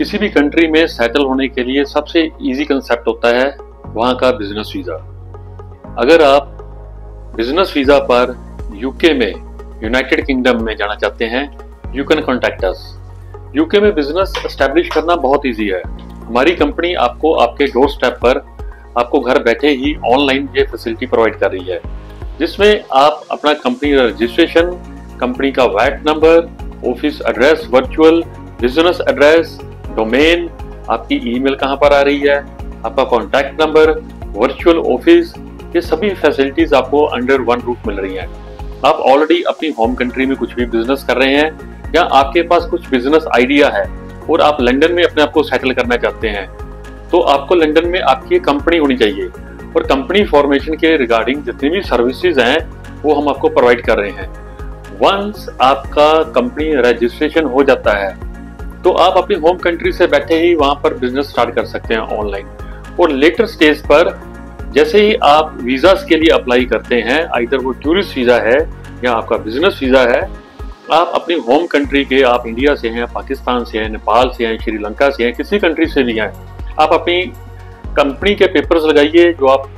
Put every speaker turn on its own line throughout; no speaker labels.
किसी भी कंट्री में सेटल होने के लिए सबसे इजी कंसेप्ट होता है वहाँ का बिजनेस वीज़ा। अगर आप बिजनेस वीज़ा पर यूके में, यूनाइटेड किंगडम में जाना चाहते हैं, you can contact us. UK में बिजनेस एस्टैब्लिश करना बहुत इजी है। हमारी कंपनी आपको आपके डोर स्टेप पर आपको घर बैठे ही ऑनलाइन ये फैसिलिटी प्रोवाइड कर रही है, जिसमें आप अपना कंपनी रजिस्ट्रेशन, कंपनी का VAT number, office address, virtual business address, domain, आपकी ईमेल कहाँ पर आ रही है, आपका कॉन्टैक्ट नंबर, वर्चुअल ऑफिस, ये सभी फैसिलिटीज आपको अंडर वन रूफ मिल रही हैं। आप ऑलरेडी अपनी होम कंट्री में कुछ भी बिजनेस कर रहे हैं या आपके पास कुछ बिजनेस आइडिया है और आप लंदन में अपने आप को सेटल करना चाहते हैं, तो आपको लंदन में आपकी कंपनी होनी चाहिए और कंपनी फॉर्मेशन के रिगार्डिंग जितनी भी सर्विसेज हैं वो हम आपको प्रोवाइड कर रहे हैं। वंस आपका कंपनी रजिस्ट्रेशन हो जाता है तो आप अपनी होम कंट्री से बैठे ही वहां पर बिजनेस स्टार्ट कर सकते हैं ऑनलाइन। और लेटर स्टेज पर जैसे ही आप वीजास के लिए अप्लाई करते हैं, आइदर वो टूरिस्ट वीजा है या आपका बिजनेस वीजा है, आप अपनी होम कंट्री के, आप इंडिया से हैं, पाकिस्तान से हैं, नेपाल से हैं, श्रीलंका से हैं, किसी कंट्री से भी हैं, आप अपनी कंपनी के पेपर्स लगाइए जो आप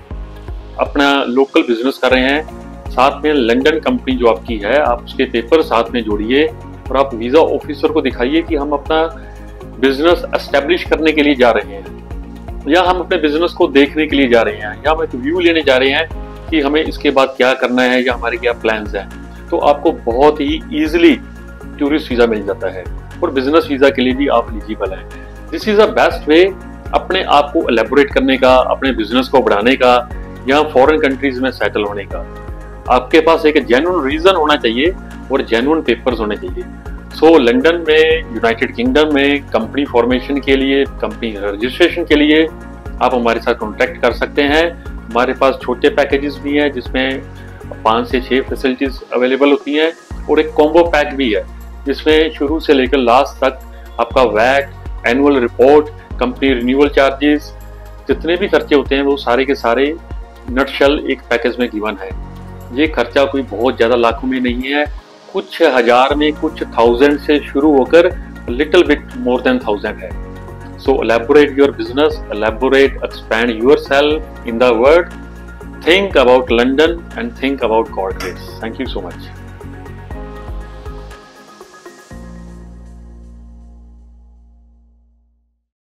अपना लोकल बिजनेस कर रहे हैं, साथ में लंदन कंपनी जो आपकी है आप उसके पेपर साथ में जोड़िए और आप वीजा ऑफिसर को दिखाइए कि हम अपना बिजनेस एस्टेब्लिश करने के लिए जा रहे हैं या हम अपने बिजनेस को देखने के लिए जा रहे हैं या हम एक व्यू लेने जा रहे हैं कि हमें इसके बाद क्या करना है या हमारे क्या प्लान्स हैं। तो आपको बहुत ही ईजिली टूरिस्ट वीजा मिल जाता है और बिजनेस वीजा के लिए भी आप एलिजिबल हैं। This is a best way अपने आप को एलेबोरेट करने का, अपने बिजनेस को बढ़ाने का या फॉरेन कंट्रीज में सेटल होने का। आपके पास एक जेन्युइन रीजन होना चाहिए और जेन्युइन पेपर्स होने चाहिए। सो लंदन में, यूनाइटेड किंगडम में कंपनी फॉर्मेशन के लिए, कंपनी रजिस्ट्रेशन के लिए आप हमारे साथ कॉन्टैक्ट कर सकते हैं। हमारे पास छोटे पैकेजेस भी हैं जिसमें 5 से 6 फैसिलिटीज अवेलेबल होती हैं और एक कॉम्बो पैक भी है जिसमें शुरू से लेकर लास्ट तक आपका VAT, annual report, company renewal charges, जितने भी खर्चे होते हैं वो सारे के सारे नटशल एक पैकेज में गिवन है। ये खर्चा कोई बहुत ज़्यादा लाखों में नहीं है, कुछ हज़ार में, कुछ थाउजेंड से शुरू होकर लिटिल बिट मोर देन 1000 है। So elaborate your business, elaborate, expand yourself in the world, think about London and think about corporates. Thank you so much.